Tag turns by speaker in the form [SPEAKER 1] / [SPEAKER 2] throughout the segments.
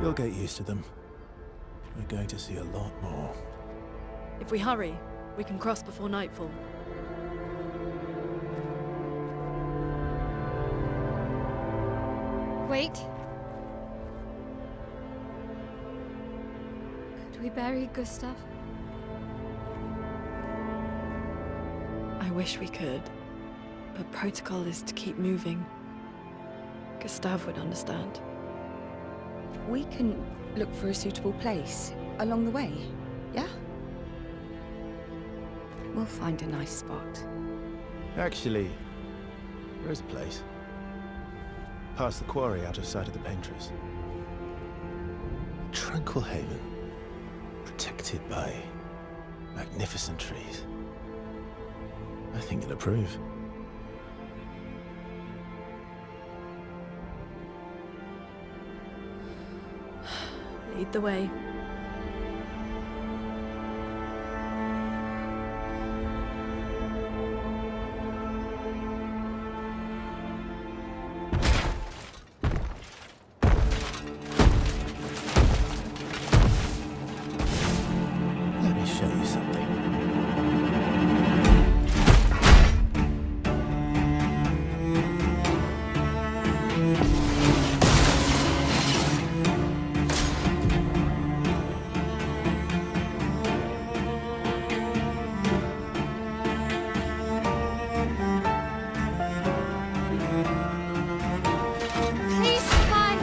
[SPEAKER 1] You'll get used to them. We're going to see a lot more.
[SPEAKER 2] If we hurry, we can cross before nightfall.
[SPEAKER 3] Wait. Could we bury Gustav?
[SPEAKER 2] I wish we could, but protocol is to keep moving. Gustav would understand.
[SPEAKER 4] We can look for a suitable place along the way, yeah? We'll find a nice spot.
[SPEAKER 1] Actually, there is a place. Past the quarry, out of sight of the painters. A tranquil haven, protected by magnificent trees. I think you'll approve.
[SPEAKER 2] Lead the way.
[SPEAKER 1] Let me show you something.
[SPEAKER 3] Please, fine.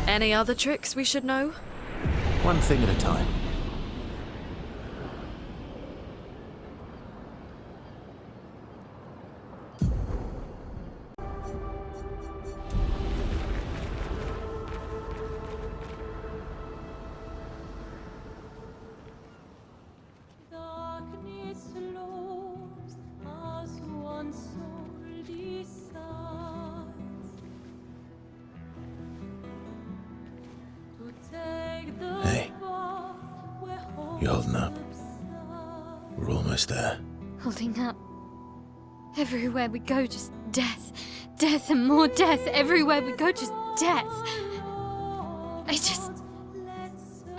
[SPEAKER 2] Any other tricks we should know?
[SPEAKER 1] One thing at a time.
[SPEAKER 5] Darkness flows as one soul decides to take the
[SPEAKER 1] Hey,
[SPEAKER 5] path where hope
[SPEAKER 1] you holding up?
[SPEAKER 5] subsides.
[SPEAKER 1] We're almost there.
[SPEAKER 3] Holding up. Everywhere we go, just death. Death and more death. Everywhere we go, just death.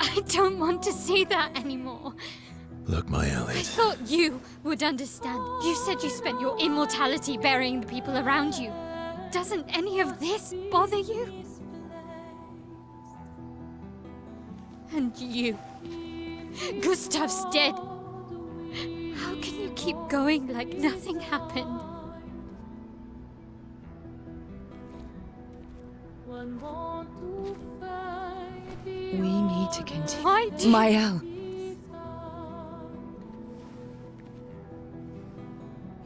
[SPEAKER 3] I don't want to see that anymore.
[SPEAKER 1] Look, my
[SPEAKER 3] I
[SPEAKER 1] Elliot.
[SPEAKER 3] thought you would understand. You said you spent your immortality burying the people around you. Doesn't any of this bother you? And you. Gustav's dead. How can you keep going like nothing happened?
[SPEAKER 5] One want to fight the
[SPEAKER 4] We need to continue.
[SPEAKER 3] Why do
[SPEAKER 4] Mael,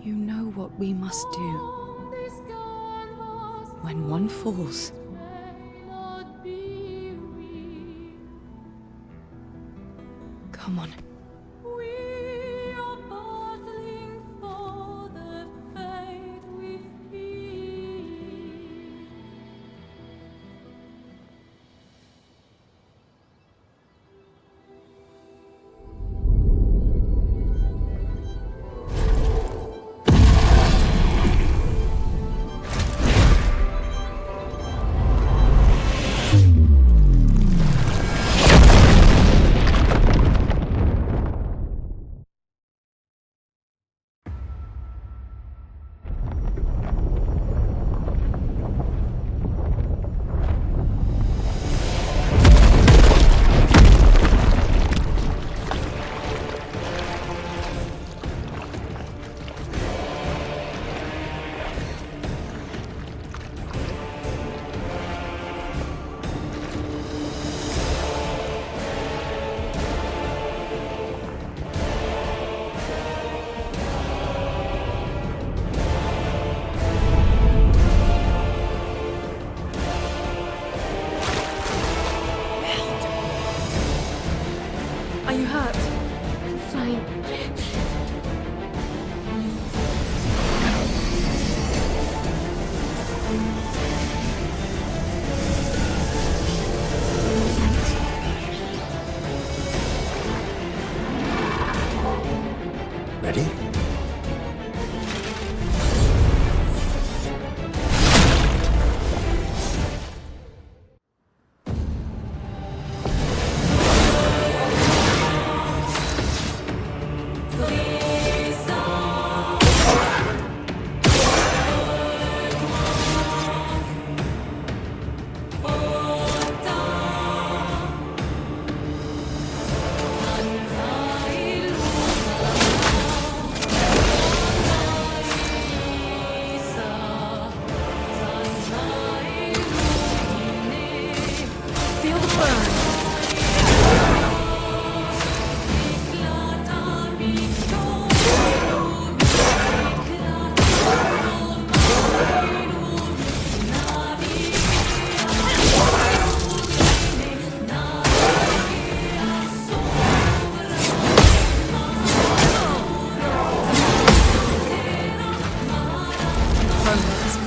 [SPEAKER 4] you know what we must do
[SPEAKER 5] this canvas
[SPEAKER 4] when one falls.
[SPEAKER 5] may not be real.
[SPEAKER 4] Come on.
[SPEAKER 5] We are battling for the fate we feel.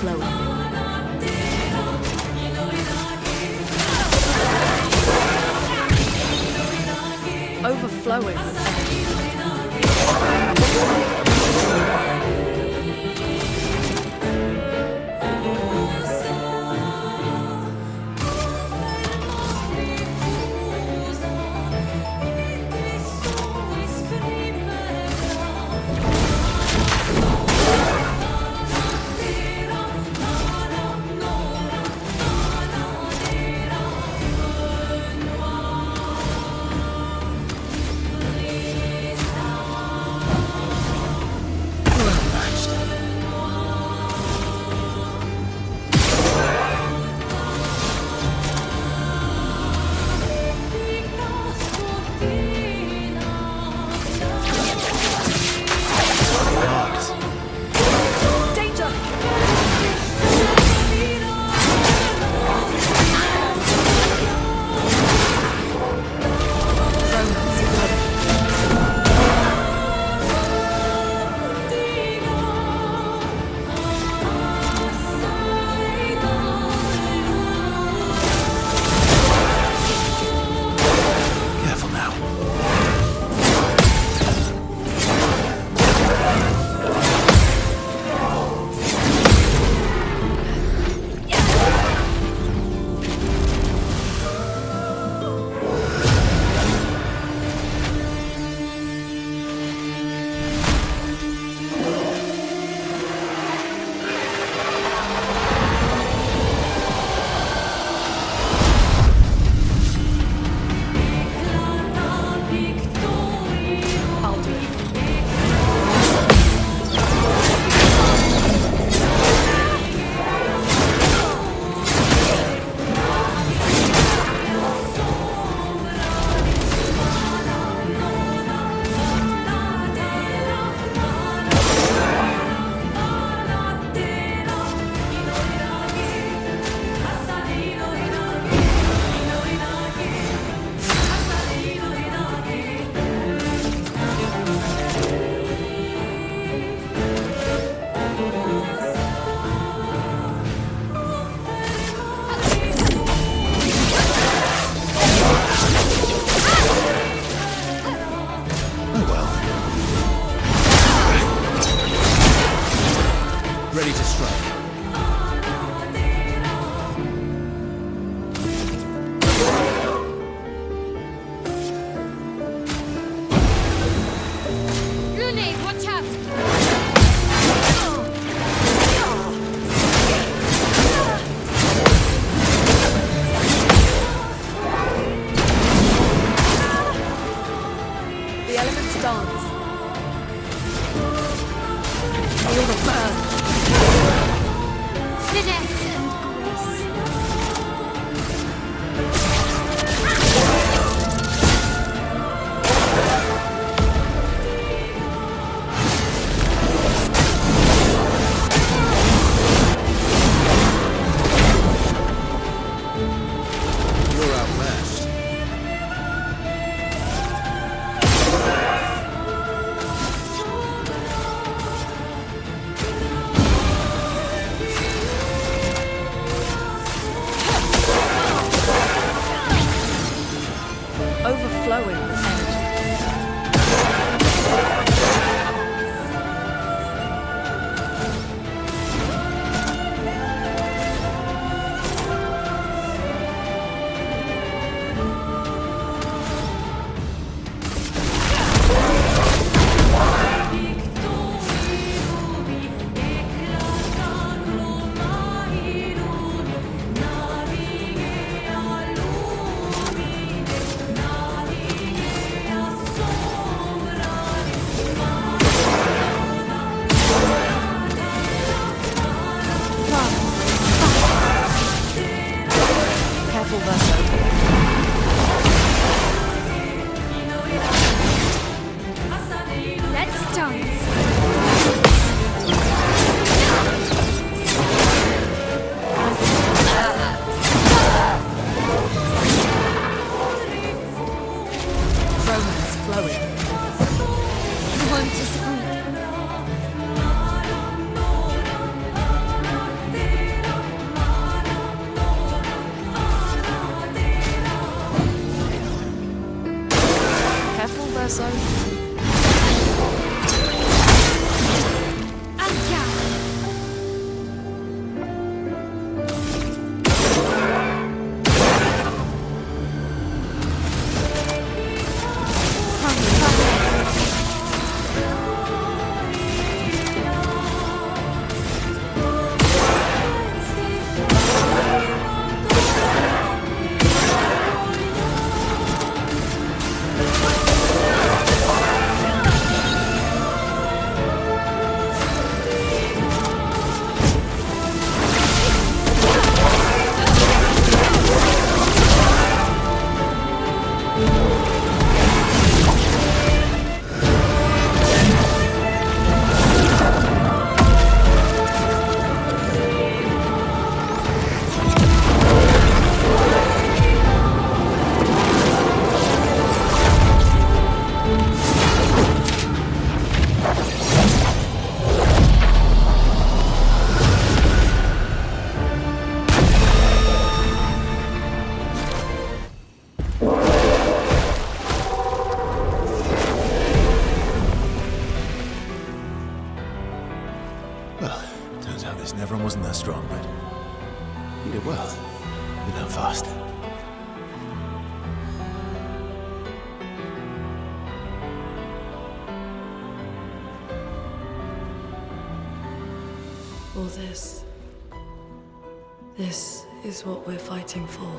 [SPEAKER 2] overflowing. Overflowing with energy.
[SPEAKER 1] Careful now.
[SPEAKER 2] I'll do it.
[SPEAKER 1] Oh well. Ready to strike.
[SPEAKER 3] Grenade, watch out!
[SPEAKER 2] The elements dance. Feel the burn.
[SPEAKER 1] Well, turns out this Nevron wasn't that strong, but you did well. You learn fast.
[SPEAKER 2] All this. This is what we're fighting for.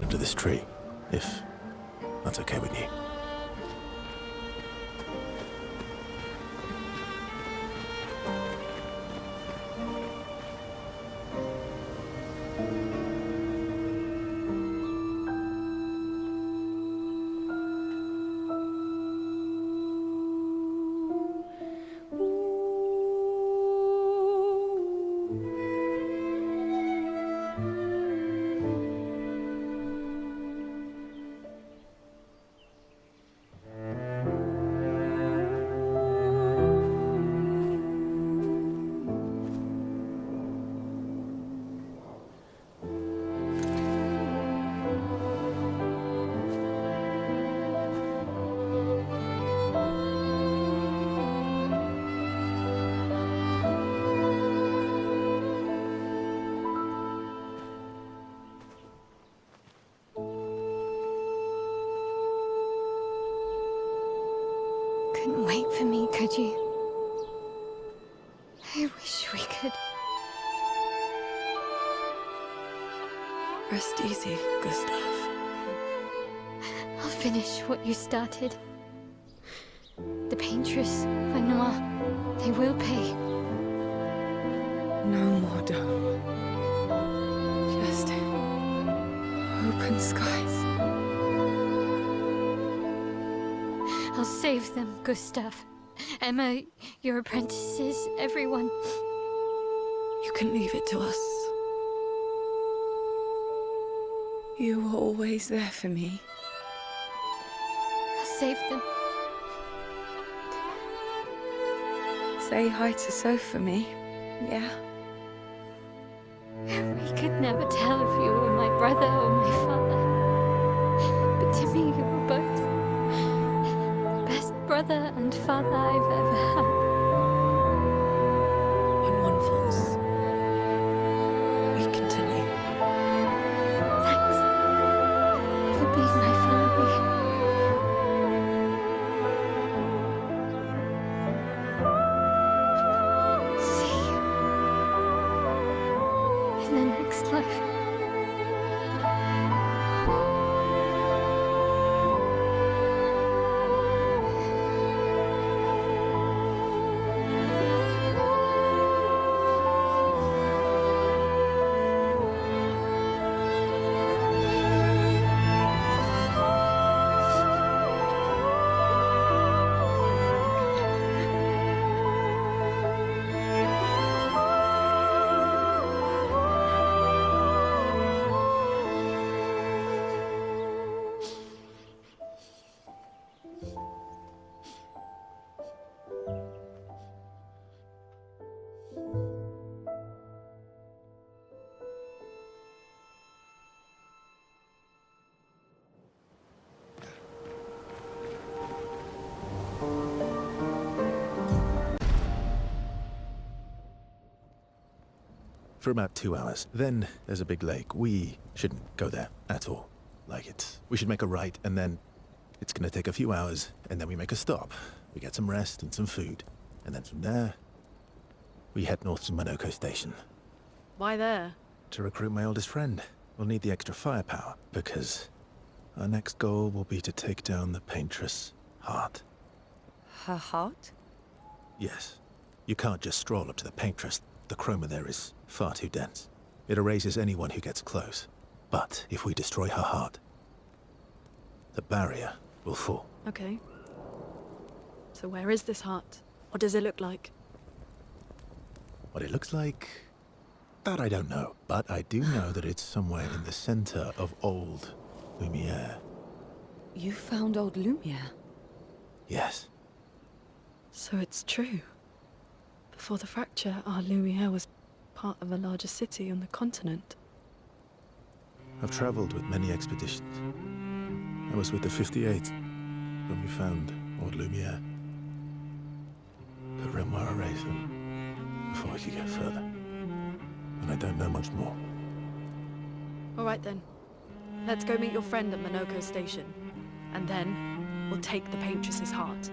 [SPEAKER 1] Under this tree, if that's okay with you.
[SPEAKER 3] Couldn't wait for me, could you? I wish we could.
[SPEAKER 2] Rest easy, Gustav.
[SPEAKER 3] I'll finish what you started. The Paintress, Renoir, they will pay.
[SPEAKER 4] No more dome. Just open skies.
[SPEAKER 3] I'll save them, Gustav. Emma, your apprentices, everyone.
[SPEAKER 2] You can leave it to us.
[SPEAKER 4] You were always there for me.
[SPEAKER 3] I'll save them.
[SPEAKER 4] Say hi to Soph for me. Yeah?
[SPEAKER 3] We could never tell if you were my brother or my father. But to me, you were both. Best brother and father I've ever had.
[SPEAKER 2] When one falls, we continue.
[SPEAKER 3] Thanks for being my family. See you in the next life.
[SPEAKER 1] For about 2 hours. Then there's a big lake. We shouldn't go there at all. We should make a right, and then it's gonna take a few hours, and then we make a stop. We get some rest and some food. And then from there, we head north to Monoko Station
[SPEAKER 2] Why there?
[SPEAKER 1] to recruit my oldest friend. We'll need the extra firepower, because our next goal will be to take down the Paintress Heart.
[SPEAKER 4] Her heart?
[SPEAKER 1] Yes. You can't just stroll up to the Paintress. The chroma there is far too dense. It erases anyone who gets close. But if we destroy her heart, the barrier will fall.
[SPEAKER 2] Okay. So where is this heart? What does it look like?
[SPEAKER 1] What it looks like, that I don't know. But I do know that it's somewhere in the center of old Lumiere.
[SPEAKER 4] You found old Lumiere?
[SPEAKER 1] Yes.
[SPEAKER 2] So it's true. Before the fracture, our Lumiere was part of a larger city on the continent.
[SPEAKER 1] I've traveled with many expeditions. I was with the 58th when we found Old Lumiere. But Renoir erased them before I could get further. And I don't know much more.
[SPEAKER 2] All right then. Let's go meet your friend at Monoko Station. And then we'll take the Paintress's heart.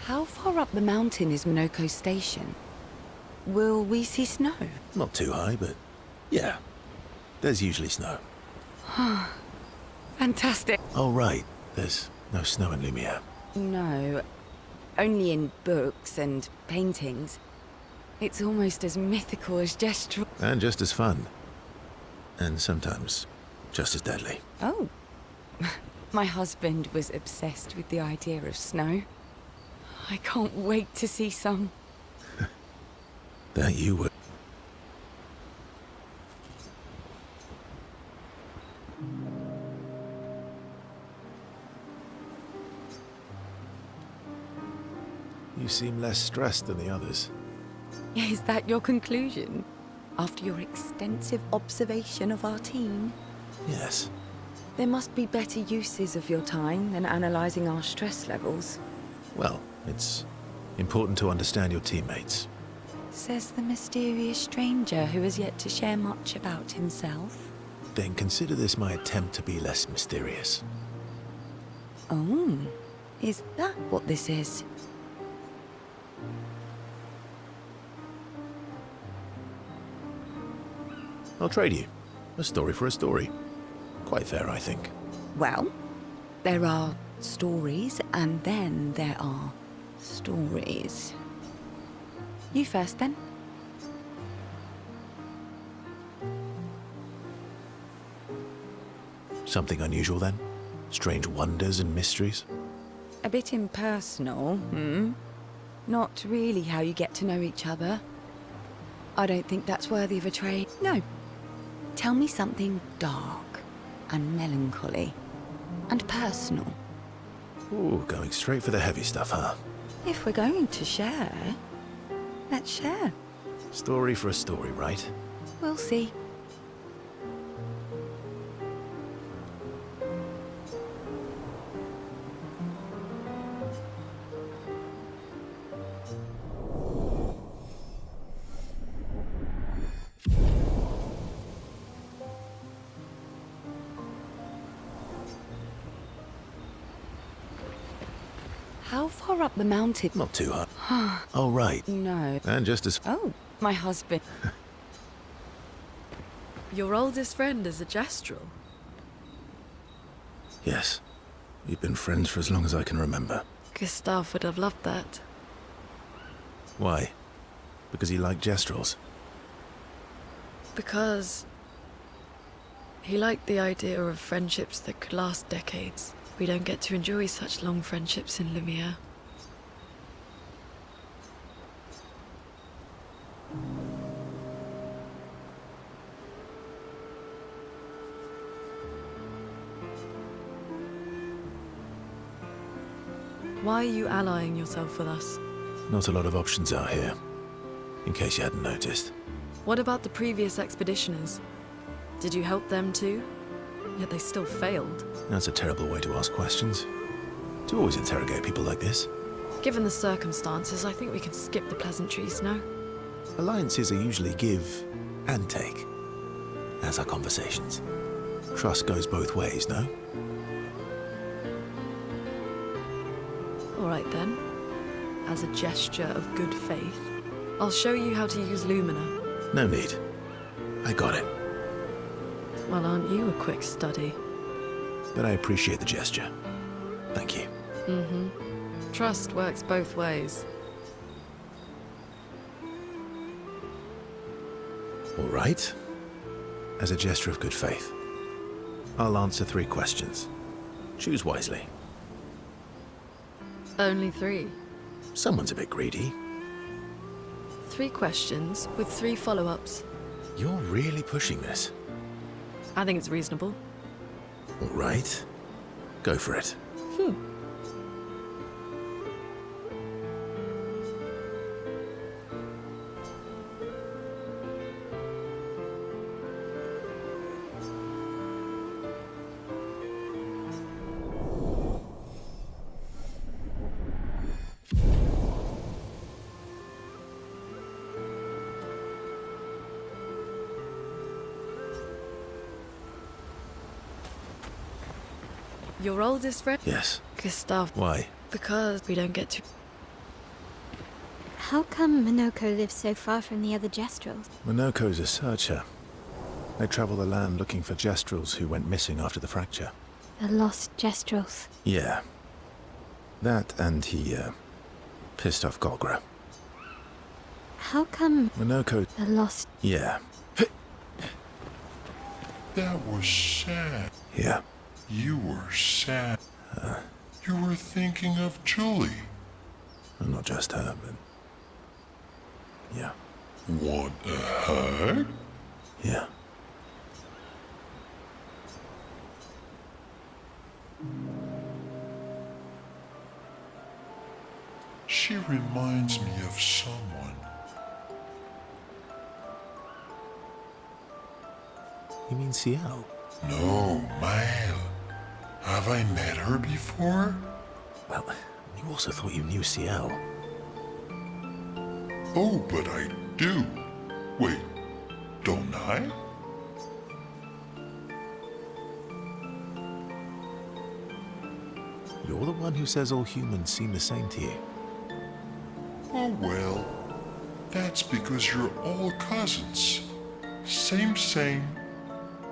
[SPEAKER 4] How far up the mountain is Monoko Station? Will we see snow?
[SPEAKER 1] Not too high, but yeah. There's usually snow.
[SPEAKER 4] Fantastic.
[SPEAKER 1] Oh, right. There's no snow in Lumiere.
[SPEAKER 4] No, only in books and paintings. It's almost as mythical as Gestral.
[SPEAKER 1] And just as fun. And sometimes just as deadly.
[SPEAKER 4] Oh. My husband was obsessed with the idea of snow. I can't wait to see some.
[SPEAKER 1] That you would. You seem less stressed than the others.
[SPEAKER 4] Is that your conclusion? After your extensive observation of our team?
[SPEAKER 1] Yes.
[SPEAKER 4] There must be better uses of your time than analysing our stress levels.
[SPEAKER 1] Well, it's important to understand your teammates.
[SPEAKER 4] Says the mysterious stranger who has yet to share much about himself.
[SPEAKER 1] Then consider this my attempt to be less mysterious.
[SPEAKER 4] Oh, is that what this is?
[SPEAKER 1] I'll trade you. A story for a story. Quite fair, I think.
[SPEAKER 4] Well, there are stories and then there are stories. You first then.
[SPEAKER 1] Something unusual then? Strange wonders and mysteries?
[SPEAKER 4] A bit impersonal, hmm? Not really how you get to know each other. I don't think that's worthy of a trade. No. Tell me something dark and melancholy and personal.
[SPEAKER 1] Ooh, going straight for the heavy stuff, huh?
[SPEAKER 4] If we're going to share, let's share.
[SPEAKER 1] Story for a story, right?
[SPEAKER 4] We'll see. How far up the mountain?
[SPEAKER 1] Not too high. Oh, right.
[SPEAKER 4] No.
[SPEAKER 1] And just as...
[SPEAKER 4] Oh, my husband.
[SPEAKER 2] Your oldest friend is a Gestral.
[SPEAKER 1] Yes. We've been friends for as long as I can remember.
[SPEAKER 2] Gustav would have loved that.
[SPEAKER 1] Why? Because he liked Gestrals?
[SPEAKER 2] Because he liked the idea of friendships that could last decades. We don't get to enjoy such long friendships in Lumiere. Why are you allying yourself with us?
[SPEAKER 1] Not a lot of options out here. In case you hadn't noticed.
[SPEAKER 2] What about the previous expeditioners? Did you help them too? Yet they still failed.
[SPEAKER 1] That's a terrible way to ask questions. To always interrogate people like this.
[SPEAKER 2] Given the circumstances, I think we can skip the pleasantries, no?
[SPEAKER 1] Alliances are usually give and take, as are conversations. Trust goes both ways, no?
[SPEAKER 2] All right then. As a gesture of good faith, I'll show you how to use Lumina.
[SPEAKER 1] No need. I got it.
[SPEAKER 2] Well, aren't you a quick study?
[SPEAKER 1] But I appreciate the gesture. Thank you.
[SPEAKER 2] Mm-hmm. Trust works both ways.
[SPEAKER 1] All right. As a gesture of good faith, I'll answer 3 questions. Choose wisely.
[SPEAKER 2] Only 3.
[SPEAKER 1] Someone's a bit greedy.
[SPEAKER 2] 3 questions with 3 follow-ups.
[SPEAKER 1] You're really pushing this.
[SPEAKER 2] I think it's reasonable.
[SPEAKER 1] All right. Go for it.
[SPEAKER 2] Your oldest friend?
[SPEAKER 1] Yes.
[SPEAKER 2] Gustav.
[SPEAKER 1] Why?
[SPEAKER 2] Because we don't get to...
[SPEAKER 3] How come Minoko lives so far from the other Jestrels?
[SPEAKER 1] Minoko's a searcher. They travel the land looking for Jestrels who went missing after the fracture.
[SPEAKER 3] The lost Jestrels.
[SPEAKER 1] Yeah. That and he, pissed off Golgra.
[SPEAKER 3] How come
[SPEAKER 1] Minoko...
[SPEAKER 3] the lost...
[SPEAKER 1] Yeah.
[SPEAKER 6] That was sad.
[SPEAKER 1] Yeah.
[SPEAKER 6] You were sad. You were thinking of Julie.
[SPEAKER 1] And not just her, but... Yeah.
[SPEAKER 6] Want a hug?
[SPEAKER 1] Yeah.
[SPEAKER 6] She reminds me of someone.
[SPEAKER 1] You mean Ciel?
[SPEAKER 6] No, Mael. Have I met her before?
[SPEAKER 1] Well, you also thought you knew Ciel.
[SPEAKER 6] Oh, but I do. Wait, don't I?
[SPEAKER 1] You're the one who says all humans seem the same to you.
[SPEAKER 6] Oh, well. That's because you're all cousins. Same,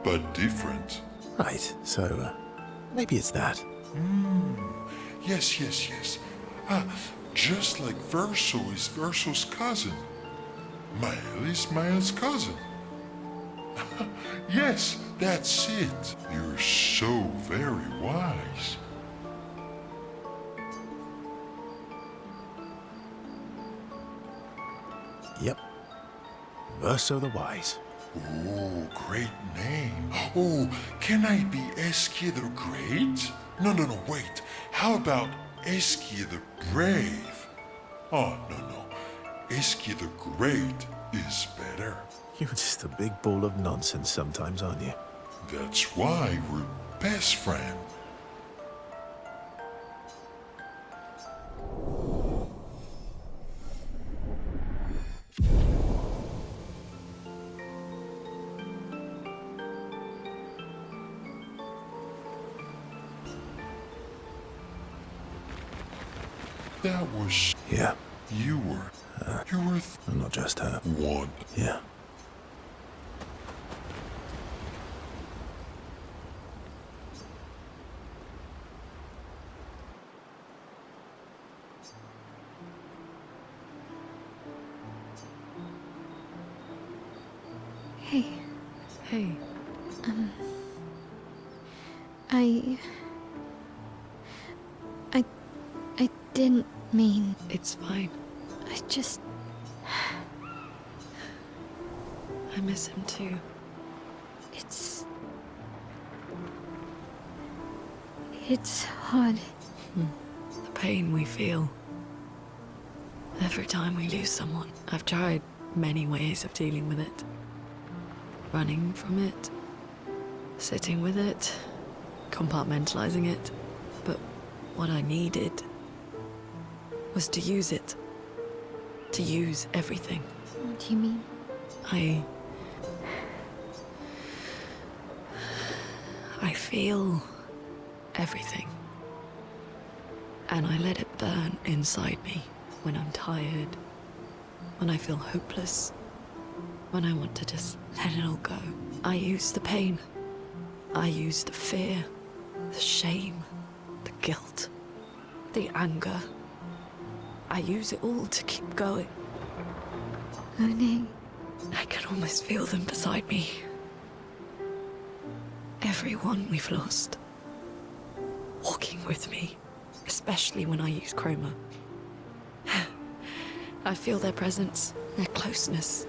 [SPEAKER 6] but different.
[SPEAKER 1] Right, so, maybe it's that.
[SPEAKER 6] Yes. Just like Verso is Verso's cousin. Mael is Mael's cousin. Yes, that's it. You're so very wise.
[SPEAKER 1] Yep. Verso the Wise.
[SPEAKER 6] Oh, great name. Oh, can I be Eskia the Great? No, wait. How about Eskia the Brave? Oh, no. Eskia the Great is better.
[SPEAKER 1] You're just a big ball of nonsense sometimes, aren't you?
[SPEAKER 6] That's why we're best friends. That was...
[SPEAKER 1] Yeah.
[SPEAKER 6] You were...
[SPEAKER 1] And not just her.
[SPEAKER 6] One.
[SPEAKER 1] Yeah.
[SPEAKER 3] Hey,
[SPEAKER 2] Hey,
[SPEAKER 3] I didn't mean...
[SPEAKER 2] it's fine.
[SPEAKER 3] I just...
[SPEAKER 2] I miss him too.
[SPEAKER 3] It's hard.
[SPEAKER 2] The pain we feel. Every time we lose someone. I've tried many ways of dealing with it. Running from it. Sitting with it. Compartmentalizing it. But what I needed was to use it. To use everything.
[SPEAKER 3] What do you mean?
[SPEAKER 2] I feel everything. And I let it burn inside me when I'm tired, when I feel hopeless, when I want to just let it all go. I use the pain. I use the fear, the shame, the guilt, the anger, I use it all to keep going.
[SPEAKER 3] Oh no.
[SPEAKER 2] I can almost feel them beside me. Everyone we've lost. Walking with me, especially when I use Chroma. I feel their presence, their closeness,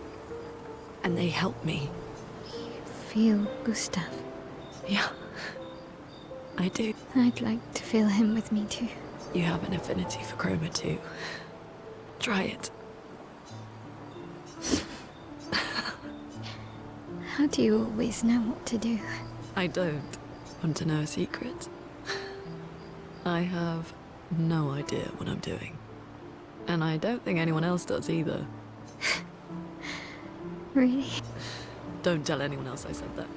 [SPEAKER 2] and they help me.
[SPEAKER 3] Feel Gustav.
[SPEAKER 2] Yeah, I do.
[SPEAKER 3] I'd like to feel him with me too.
[SPEAKER 2] You have an affinity for Chroma too. Try it.
[SPEAKER 3] How do you always know what to do?
[SPEAKER 2] I don't. Want to know a secret? I have no idea what I'm doing. And I don't think anyone else does either.
[SPEAKER 3] Really?
[SPEAKER 2] Don't tell anyone else I said that.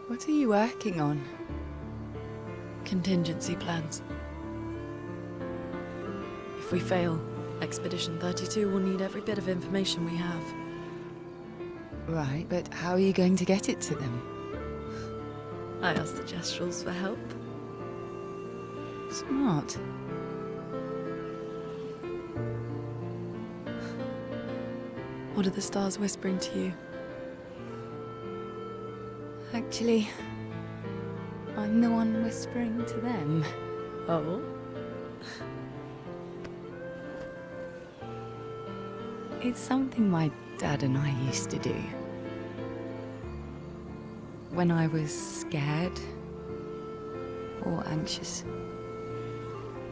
[SPEAKER 4] What are you working on?
[SPEAKER 2] Contingency plans. If we fail, Expedition 32 will need every bit of information we have.
[SPEAKER 4] Right, but how are you going to get it to them?
[SPEAKER 2] I asked the Gestrals for help.
[SPEAKER 4] Smart.
[SPEAKER 2] What are the stars whispering to you?
[SPEAKER 4] Actually, I'm the one whispering to them.
[SPEAKER 2] Oh?
[SPEAKER 4] It's something my dad and I used to do. When I was scared, or anxious,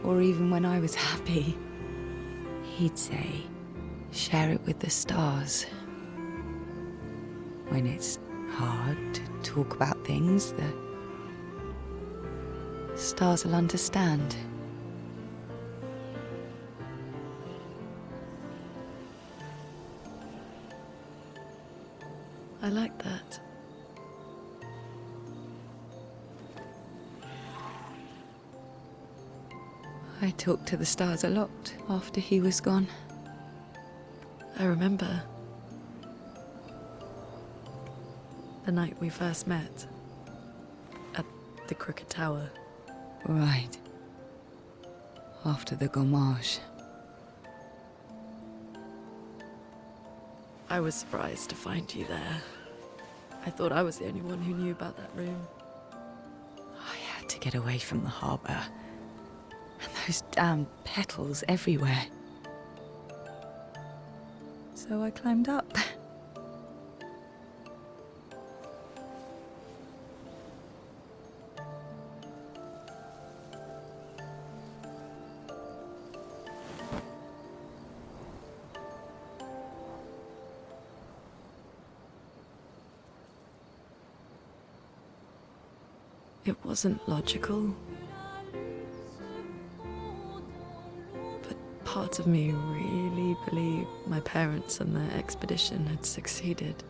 [SPEAKER 4] or even when I was happy, he'd say, share it with the stars. When it's hard to talk about things, the stars will understand.
[SPEAKER 2] I like that.
[SPEAKER 4] I talked to the stars a lot after he was gone.
[SPEAKER 2] I remember the night we first met at the Crooked Tower.
[SPEAKER 4] Right. After the gommage.
[SPEAKER 2] I was surprised to find you there. I thought I was the only one who knew about that room.
[SPEAKER 4] I had to get away from the harbour. And those damn petals everywhere. So I climbed up.
[SPEAKER 2] It wasn't logical, but part of me really believed my parents and their expedition had succeeded.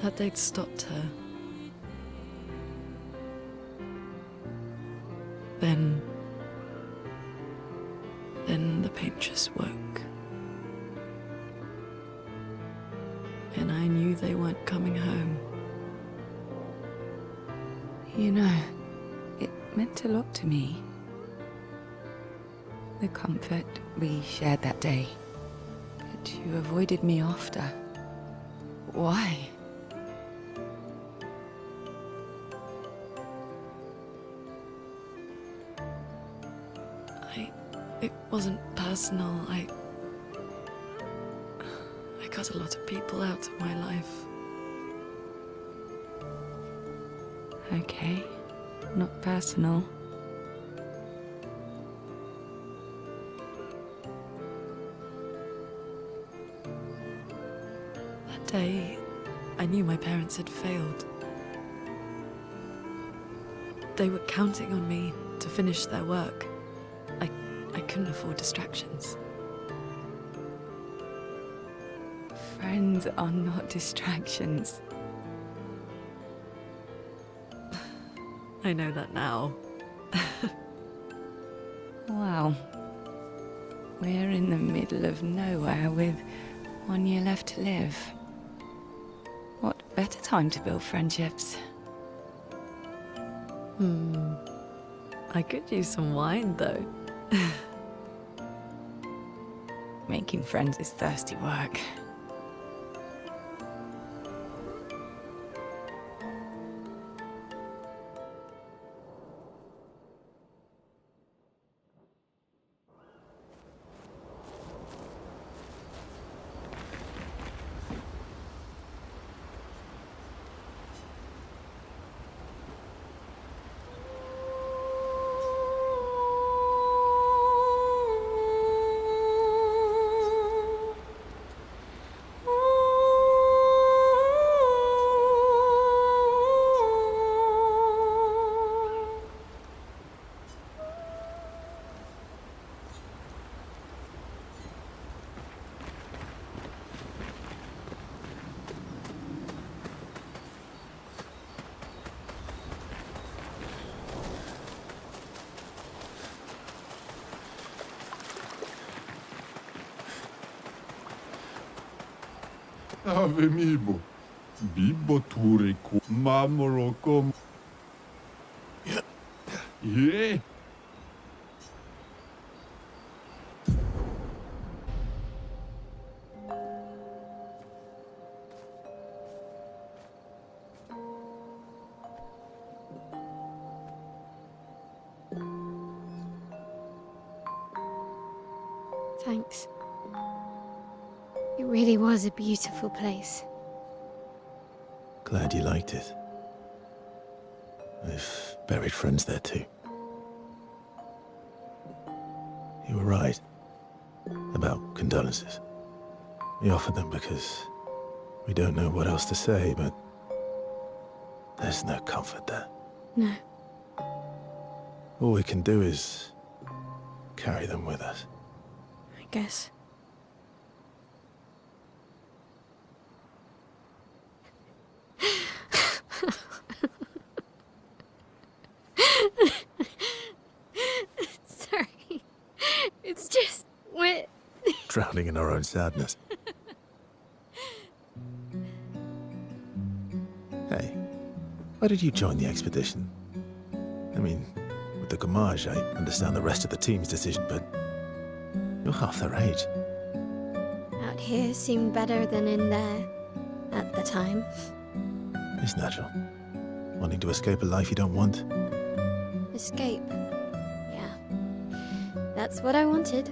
[SPEAKER 2] That they'd stopped her. Then the paint just woke. And I knew they weren't coming home.
[SPEAKER 4] You know, it meant a lot to me. The comfort we shared that day. But you avoided me after. Why?
[SPEAKER 2] It wasn't personal. I cut a lot of people out of my life.
[SPEAKER 4] Okay, not personal.
[SPEAKER 2] That day, I knew my parents had failed. They were counting on me to finish their work. couldn't afford distractions.
[SPEAKER 4] Friends are not distractions.
[SPEAKER 2] I know that now.
[SPEAKER 4] Wow. We're in the middle of nowhere with 1 year left to live. What better time to build friendships?
[SPEAKER 2] I could use some wine, though.
[SPEAKER 4] Making friends is thirsty work.
[SPEAKER 6] Ave Mibo. Bibo Turiku. Mamolo kom. Yeah.
[SPEAKER 3] Thanks. It really was a beautiful place.
[SPEAKER 1] Glad you liked it. I've buried friends there too. You were right about condolences. We offered them because we don't know what else to say, but there's no comfort there.
[SPEAKER 3] No.
[SPEAKER 1] All we can do is carry them with us.
[SPEAKER 3] I guess. Sorry. It's just we're
[SPEAKER 1] Drowning in our own sadness. Hey, why did you join the expedition? I mean, with the Gamage, I understand the rest of the team's decision, but you're half their age.
[SPEAKER 3] out here seemed better than in there at the time.
[SPEAKER 1] It's natural. Wanting to escape a life you don't want.
[SPEAKER 3] Escape. Yeah. That's what I wanted.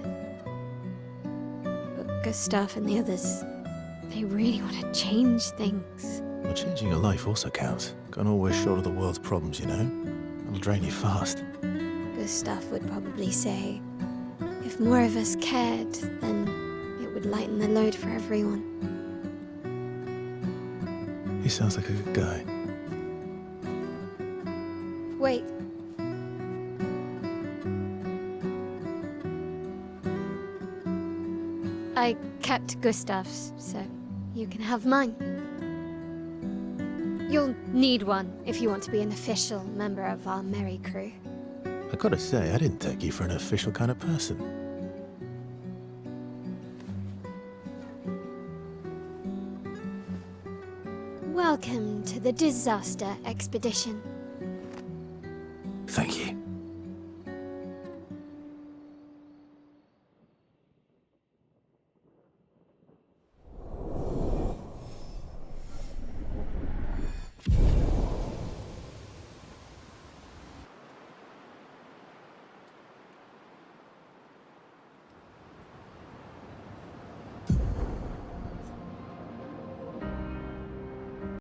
[SPEAKER 3] But Gustav and the others, they really want to change things.
[SPEAKER 1] Well, changing your life also counts. Can't always shoulder the world's problems, you know? It'll drain you fast.
[SPEAKER 3] Gustav would probably say, if more of us cared, then it would lighten the load for everyone.
[SPEAKER 1] He sounds like a good guy.
[SPEAKER 3] Wait. I kept Gustav's, so you can have mine. You'll need one if you want to be an official member of our merry crew.
[SPEAKER 1] I gotta say, I didn't take you for an official kind of person.
[SPEAKER 3] Welcome to the disaster expedition.
[SPEAKER 1] Thank you.